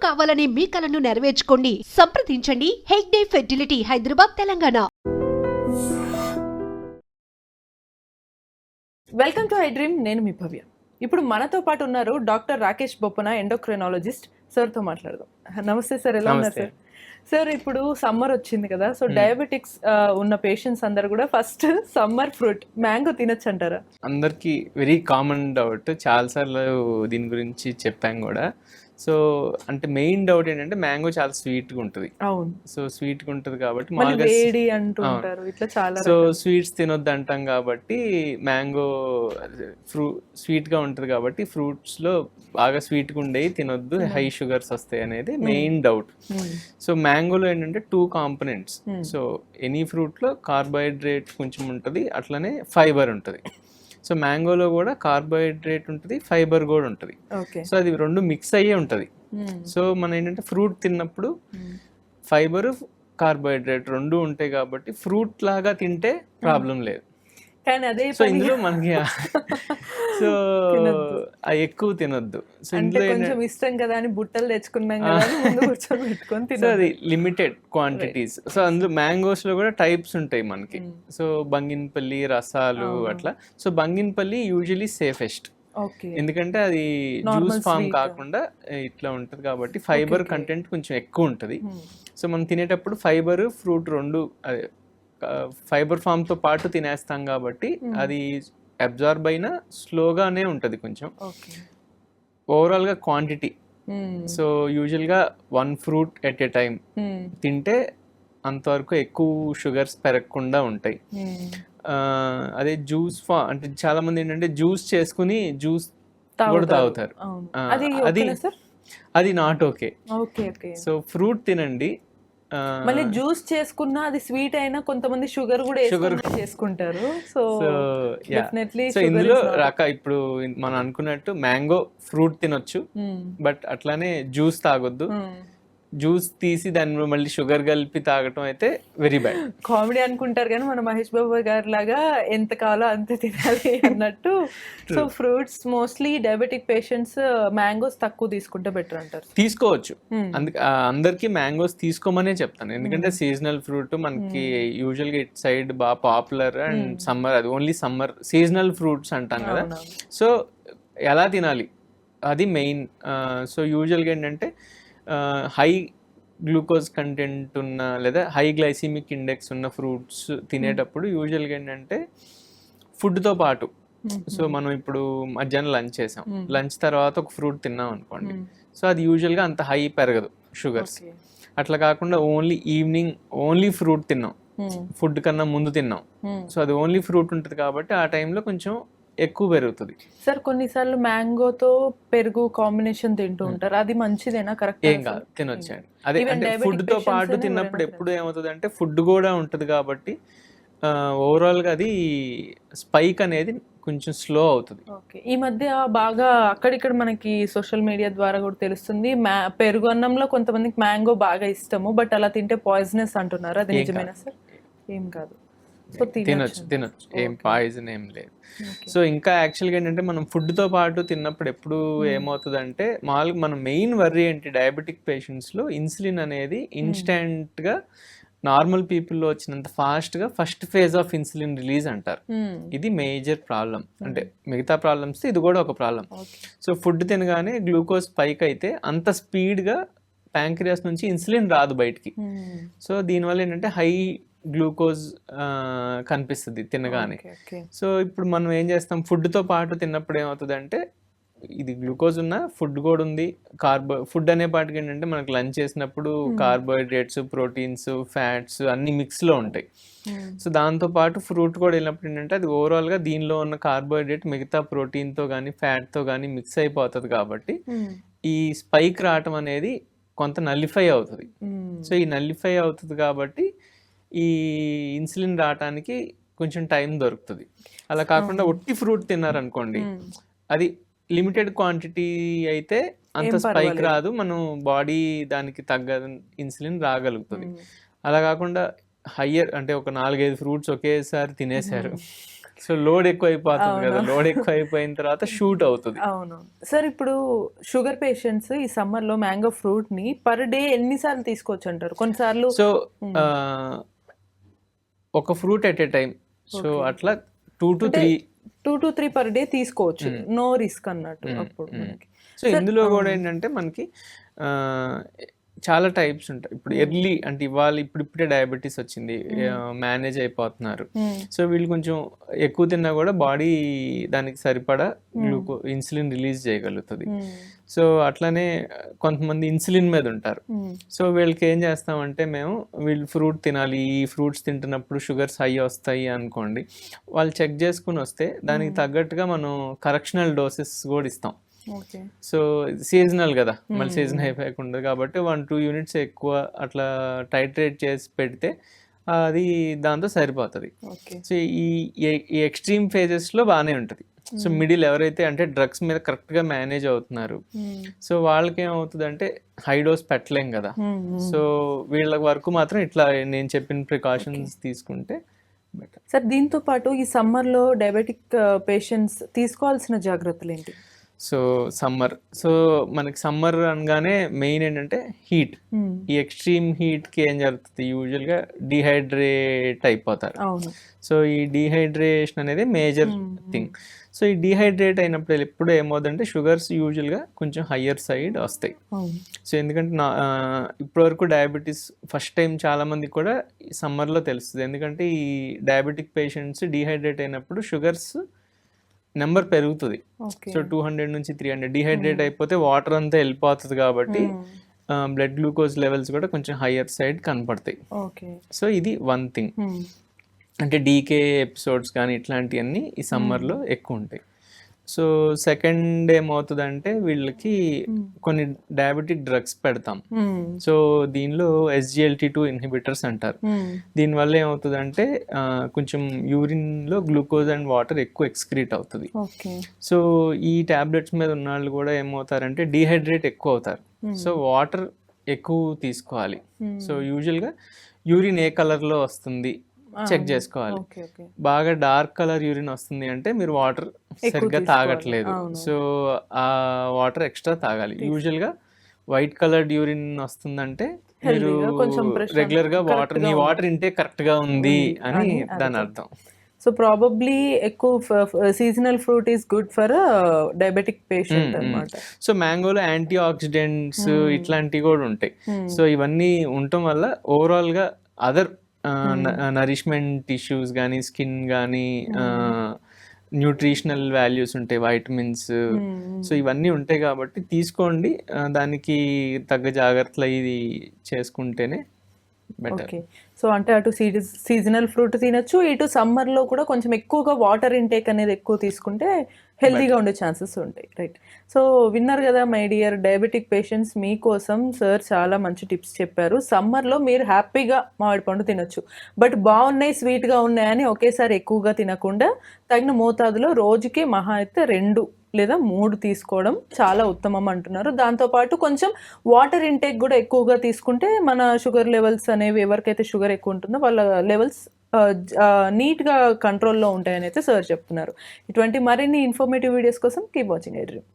కావాలనే మీ కలను నెరవేర్చుకోండి. సంప్రదించండి Hegde fertility, Hyderabad, Telangana. Welcome to I dream. నేను మీ భవ్య. ఇప్పుడు మనతో పాటు ఉన్నారు డాక్టర్ రాకేష్ బొప్పన, ఎండోక్రైనాలజిస్ట్. సార్తో మాట్లాడదాం. నమస్తే సార్, ఎలా ఉన్నారు సార్? సార్, ఇప్పుడు సమ్మర్ వచ్చింది కదా, సో డయాబెటిక్స్ ఉన్న పేషెంట్స్ అందరు కూడా ఫస్ట్ సమ్మర్ ఫ్రూట్ మ్యాంగో తినొచ్చు అంటారా? అందరికీ వెరీ కామన్ డౌట్, చాలాసార్లు దీని గురించి చెప్పాం కూడా. సో అంటే మెయిన్ డౌట్ ఏంటంటే మ్యాంగో చాలా స్వీట్గా ఉంటుంది. అవును. సో స్వీట్గా ఉంటుంది కాబట్టి వేడి అంటుంటారు, ఇట్లా చాలా. సో స్వీట్స్ తినొద్దు అంటాం కాబట్టి మ్యాంగో స్వీట్గా ఉంటుంది కాబట్టి ఫ్రూట్స్లో బాగా స్వీట్గా ఉండేవి తినొద్దు, హై షుగర్స్ వస్తాయి అనేది మెయిన్ డౌట్. సో మ్యాంగోలో ఏంటంటే 2 కాంపోనెంట్స్. సో ఎనీ ఫ్రూట్లో కార్బోహైడ్రేట్ కొంచెం ఉంటుంది, అట్లనే ఫైబర్ ఉంటుంది. సో మ్యాంగోలో కూడా కార్బోహైడ్రేట్ ఉంటుంది, ఫైబర్ కూడా ఉంటుంది. సో అది రెండు మిక్స్ అయ్యే ఉంటుంది. సో మనం ఏంటంటే ఫ్రూట్ తిన్నప్పుడు ఫైబర్, కార్బోహైడ్రేట్ రెండు ఉంటాయి కాబట్టి ఫ్రూట్ లాగా తింటే ప్రాబ్లం లేదు. కానీ అదే సో ఇందులో మనకి సో ఎక్కువ తినొద్దు. సో ఇందులో కొంచెం ఇష్టం కదా అని బుట్టలు తెచ్చుకున్నాం కదా, కూర్చొని సో అది లిమిటెడ్ క్వాంటిటీస్. సో అందులో మ్యాంగోస్ లో కూడా టైప్స్ ఉంటాయి మనకి. సో బంగినపల్లి, రసాలు అట్లా. సో బంగినపల్లి యూజువలీ సేఫెస్ట్, ఎందుకంటే అది జ్యూస్ ఫామ్ కాకుండా ఇట్లా ఉంటుంది కాబట్టి ఫైబర్ కంటెంట్ కొంచెం ఎక్కువ ఉంటుంది. సో మనం తినేటప్పుడు ఫైబర్, ఫ్రూట్ రెండు ఫైబర్ ఫామ్తో పాటు తినేస్తాం కాబట్టి అది అబ్జార్బ్ అయినా స్లోగానే ఉంటుంది కొంచెం. ఓవరాల్గా క్వాంటిటీ, సో యూజువల్గా 1 ఫ్రూట్ ఎట్ ఏ టైం తింటే అంతవరకు ఎక్కువ షుగర్స్ పెరగకుండా ఉంటాయి. అదే జ్యూస్ అంటే చాలా మంది ఏంటంటే జ్యూస్ చేసుకుని జ్యూస్ కూడా తాగుతారు, అది నాట్ ఓకే. సో ఫ్రూట్ తినండి. మళ్ళీ జ్యూస్ చేసుకున్నా అది స్వీట్ అయినా కొంతమంది షుగర్ కూడా చేసుకుంటారు. సో డెఫినెట్లీ ఇందులో ఇప్పుడు మనం అనుకున్నట్టు మ్యాంగో ఫ్రూట్ తినొచ్చు, బట్ అట్లానే జ్యూస్ తాగొద్దు. జ్యూస్ తీసి దాన్ని మళ్ళీ షుగర్ కలిపి తాగటం అయితే వెరీ బ్యాడ్. కామెడీ అనుకుంటారు కానీ మన మహేష్ బాబు గారి లాగా ఎంత కావాలో అంతే తినాలి అన్నట్టు. So fruits mostly diabetic patients mangoes తక్కువ తీసుకుంటే బెటర్ అంటారు. తీసుకోవచ్చు, అందరికి మ్యాంగోస్ తీసుకోమనే చెప్తాను, ఎందుకంటే సీజనల్ ఫ్రూట్ మనకి యూజువల్ గా ఇట్ సైడ్ బాగా పాపులర్. అండ్ సమ్మర్, అది ఓన్లీ సమ్మర్ సీజనల్ ఫ్రూట్స్ అంటాం కదా. సో ఎలా తినాలి అది మెయిన్. సో యూజువల్గా ఏంటంటే హై గ్లూకోజ్ కంటెంట్ ఉన్న లేదా హై గ్లైసిమిక్ ఇండెక్స్ ఉన్న ఫ్రూట్స్ తినేటప్పుడు యూజువల్గా ఏంటంటే ఫుడ్తో పాటు, సో మనం ఇప్పుడు మధ్యాహ్నం లంచ్ చేసాం, లంచ్ తర్వాత ఒక ఫ్రూట్ తిన్నాం అనుకోండి, సో అది యూజువల్గా అంత హై పెరగదు షుగర్స్. అట్లా కాకుండా ఓన్లీ ఈవినింగ్ ఓన్లీ ఫ్రూట్ తిన్నాం, ఫుడ్ కన్నా ముందు తిన్నాం, సో అది ఓన్లీ ఫ్రూట్ ఉంటుంది కాబట్టి ఆ టైంలో కొంచెం ఎక్కువ పెరుగుతుంది. సార్ కొన్నిసార్లు మ్యాంగోతో పెరుగు కాంబినేషన్ తింటూ ఉంటారు, అది మంచిదేనా? కరెక్ట్, ఏం కాదు, తినొచ్చండి. అదే అంటే ఫుడ్ తో పాటు తిన్నప్పుడు ఎప్పుడు ఏమవుతుంది అంటే ఫుడ్ కూడా ఉంటుంది కాబట్టి ఓవరాల్ గా అది స్పైక్ అనేది కొంచెం స్లో అవుతుంది. ఈ మధ్య బాగా అక్కడిక్కడ మనకి సోషల్ మీడియా ద్వారా కూడా తెలుస్తుంది, పెరుగు అన్నంలో కొంతమందికి మ్యాంగో బాగా ఇష్టము, బట్ అలా తింటే పాయిజనస్ అంటున్నారు, అది నిజమేనా సార్? ఏం కాదు, తినొచ్చు, ఏం పాయిజన్ ఏం లేదు. సో ఇంకా యాక్చువల్గా ఏంటంటే మనం ఫుడ్తో పాటు తిన్నప్పుడు ఎప్పుడు ఏమవుతుంది అంటే మామూలుగా మన మెయిన్ వర్రీ ఏంటి డయాబెటిక్ పేషెంట్స్లో, ఇన్సులిన్ అనేది ఇన్స్టెంట్గా నార్మల్ పీపుల్లో వచ్చినంత ఫాస్ట్గా first phase of insulin release అంటారు. ఇది మేజర్ ప్రాబ్లం, అంటే మిగతా ప్రాబ్లమ్స్ ఇది కూడా ఒక ప్రాబ్లం. సో ఫుడ్ తినగానే గ్లూకోజ్ స్పైక్ అయితే అంత స్పీడ్గా ప్యాంక్రియాస్ నుంచి ఇన్సులిన్ రాదు బయటికి. సో దీనివల్ల ఏంటంటే హై గ్లూకోజ్ కనిపిస్తుంది తినగానే. సో ఇప్పుడు మనం ఏం చేస్తాం, ఫుడ్తో పాటు తిన్నప్పుడు ఏమవుతుంది అంటే ఇది గ్లూకోజ్ ఉన్న ఫుడ్ కూడా ఉంది, ఫుడ్ అనే పాటికి ఏంటంటే మనకు లంచ్ చేసినప్పుడు కార్బోహైడ్రేట్స్, ప్రోటీన్స్, ఫ్యాట్స్ అన్ని మిక్స్లో ఉంటాయి. సో దాంతోపాటు ఫ్రూట్ కూడా వెళ్ళినప్పుడు ఏంటంటే అది ఓవరాల్గా దీనిలో ఉన్న కార్బోహైడ్రేట్ మిగతా ప్రోటీన్తో కానీ ఫ్యాట్తో కానీ మిక్స్ అయిపోతుంది కాబట్టి ఈ స్పైక్ రావటం అనేది కొంత నల్లిఫై అవుతుంది. సో ఈ నల్లిఫై అవుతుంది కాబట్టి ఈ ఇన్సులిన్ రావటానికి కొంచెం టైం దొరుకుతుంది. అలా కాకుండా ఒట్టి ఫ్రూట్ తిన్నారనుకోండి, అది లిమిటెడ్ క్వాంటిటీ అయితే అంత స్పైక్ రాదు, మనం బాడీ దానికి తగ్గ ఇన్సులిన్ రాగలుగుతుంది. అలా కాకుండా హయ్యర్ అంటే ఒక 4-5 ఫ్రూట్స్ ఒకేసారి తినేశారు, సో లోడ్ ఎక్కువ అయిపోతుంది కదా, లోడ్ ఎక్కువ అయిపోయిన తర్వాత షూట్ అవుతుంది. అవును సార్. ఇప్పుడు షుగర్ పేషెంట్స్ ఈ సమ్మర్ లో మ్యాంగో ఫ్రూట్ ని పర్ డే ఎన్నిసార్లు తీసుకోవచ్చు అంటారు? కొన్నిసార్లు సో ఒక fruit at a time, so అట్లా 2 to 3 పర్ డే తీసుకోవచ్చు, నో రిస్క్ అన్నట్టు అప్పుడు మనకి. సో ఇందులో కూడా ఏంటంటే మనకి చాలా టైప్స్ ఉంటాయి. ఇప్పుడు ఎర్లీ అంటే ఇవాళ ఇప్పుడిప్పుడే డయాబెటీస్ వచ్చింది, మేనేజ్ అయిపోతున్నారు. సో వీళ్ళు కొంచెం ఎక్కువ తిన్నా కూడా బాడీ దానికి సరిపడా ఇన్సులిన్ రిలీజ్ చేయగలుగుతుంది. సో అట్లానే కొంతమంది ఇన్సులిన్ మీద ఉంటారు. సో వీళ్ళకి ఏం చేస్తామంటే మేము వీళ్ళు ఫ్రూట్ తినాలి, ఈ ఫ్రూట్స్ తింటున్నప్పుడు షుగర్స్ హై వస్తాయి అనుకోండి, వాళ్ళు చెక్ చేసుకుని వస్తే దానికి తగ్గట్టుగా మనం కరెక్షనల్ డోసెస్ కూడా ఇస్తాం. సో సీజనల్ కదా, మళ్ళీ సీజన్ అయిపోయకుండా కాబట్టి 1-2 యూనిట్స్ ఎక్కువ అట్లా టైట్రేట్ చేసి పెడితే అది దాంతో సరిపోతుంది. సో ఈ ఎక్స్ట్రీమ్ ఫేజెస్లో బాగానే ఉంటుంది. సో మిడిల్ ఎవరైతే అంటే డ్రగ్స్ మీద కరెక్ట్గా మేనేజ్ అవుతున్నారు, సో వాళ్ళకి ఏమవుతుంది అంటే హై డోస్ పెట్టలేం కదా. సో వీళ్ళ వరకు మాత్రం ఇట్లా నేను చెప్పిన ప్రికాషన్స్ తీసుకుంటే బెటర్. సార్ దీంతో పాటు ఈ సమ్మర్లో డయాబెటిక్ పేషెంట్స్ తీసుకోవాల్సిన జాగ్రత్తలు ఏంటి? సో మనకి సమ్మర్ అనగానే మెయిన్ ఏంటంటే హీట్. ఈ ఎక్స్ట్రీమ్ హీట్కి ఏం జరుగుతుంది, యూజువల్గా డిహైడ్రేట్ అయిపోతారు. సో ఈ డిహైడ్రేషన్ అనేది మేజర్ థింగ్. సో ఈ డిహైడ్రేట్ అయినప్పుడు ఎప్పుడు ఏమవుతుందంటే షుగర్స్ యూజువల్గా కొంచెం హయ్యర్ సైడ్ వస్తాయి. సో ఎందుకంటే ఇప్పటివరకు డయాబెటీస్ ఫస్ట్ టైం చాలామంది కూడా సమ్మర్లో తెలుస్తుంది. ఎందుకంటే ఈ డయాబెటిక్ పేషెంట్స్ డిహైడ్రేట్ అయినప్పుడు షుగర్స్ నెంబర్ పెరుగుతుంది. సో 200 నుంచి 300 డిహైడ్రేట్ అయిపోతే వాటర్ అంతా వెళ్ళిపోతుంది కాబట్టి బ్లడ్ గ్లూకోజ్ లెవెల్స్ కూడా కొంచెం హయ్యర్ సైడ్ కనపడతాయి. సో ఇది వన్ థింగ్. అంటే డీకే ఎపిసోడ్స్ కానీ ఇట్లాంటివన్నీ ఈ సమ్మర్లో ఎక్కువ ఉంటాయి. సో సెకండ్ ఏమవుతుందంటే వీళ్ళకి కొన్ని డయాబెటిక్ డ్రగ్స్ పెడతాం. సో దీనిలో SGLT2 ఇన్హిబిటర్స్ అంటారు. దీనివల్ల ఏమవుతుందంటే కొంచెం యూరిన్లో గ్లూకోజ్ అండ్ వాటర్ ఎక్కువ ఎక్స్క్రీట్ అవుతుంది. సో ఈ టాబ్లెట్స్ మీద ఉన్న వాళ్ళు కూడా ఏమవుతారంటే డీహైడ్రేట్ ఎక్కువ అవుతారు. సో వాటర్ ఎక్కువ తీసుకోవాలి. సో యూజువల్గా యూరిన్ ఏ కలర్లో వస్తుంది చెక్ చేసుకోవాలి. బాగా డార్క్ కలర్ యూరిన్ వస్తుంది అంటే మీరు వాటర్ సరిగ్గా తాగట్లేదు. సో ఆ వాటర్ ఎక్స్ట్రా తాగాలి. యూజువల్గా వైట్ కలర్డ్ యూరిన్ వస్తుందంటే మీరు రెగ్యులర్ గా మీ వాటర్ ఇంటేక్ కరెక్ట్ గా ఉంది అని దాని అర్థం. సో ప్రాబబ్లీ ఎక్కువ seasonal fruit is good for diabetic patient అన్నమాట. సో మ్యాంగోలో యాంటీ ఆక్సిడెంట్స్ ఇట్లాంటివి కూడా ఉంటాయి. సో ఇవన్నీ ఉండటం వల్ల ఓవరాల్ గా అదర్ నరిష్మెంట్ ఇష్యూస్ కానీ స్కిన్ కానీ న్యూట్రిషనల్ వాల్యూస్ ఉంటాయి, వైటమిన్స్. సో ఇవన్నీ ఉంటాయి కాబట్టి తీసుకోండి, దానికి తగ్గ జాగ్రత్తలు ఇది చేసుకుంటేనే బెటర్. సో అంటే అటు సీజనల్ ఫ్రూట్ తినచ్చు, ఇటు సమ్మర్లో కూడా కొంచెం ఎక్కువగా వాటర్ ఇంటేక్ అనేది ఎక్కువ తీసుకుంటే హెల్తీగా ఉండే ఛాన్సెస్ ఉంటాయి. రైట్. సో విన్నారు కదా మై డియర్ డయాబెటిక్ పేషెంట్స్, మీకోసం సార్ చాలా మంచి టిప్స్ చెప్పారు. సమ్మర్లో మీరు హ్యాపీగా మామిడి పండు తినొచ్చు, బట్ బాగున్నాయి స్వీట్గా ఉన్నాయని ఒకేసారి ఎక్కువగా తినకుండా తగిన మోతాదులో రోజుకి మహా అయితే 2 లేదా 3 తీసుకోవడం చాలా ఉత్తమం అంటున్నారు. దాంతోపాటు కొంచెం వాటర్ ఇంటేక్ కూడా ఎక్కువగా తీసుకుంటే మన షుగర్ లెవెల్స్ అనేవి ఎవరికైతే షుగర్ ఎక్కువ ఉంటుందో వాళ్ళ లెవెల్స్ నీట్గా కంట్రోల్లో ఉంటాయని అయితే సార్ చెప్తున్నారు. ఇటువంటి మరిన్ని ఇన్ఫర్మేటివ్ వీడియోస్ కోసం కీప్ వాచింగ్ ఐ డ్రీమ్.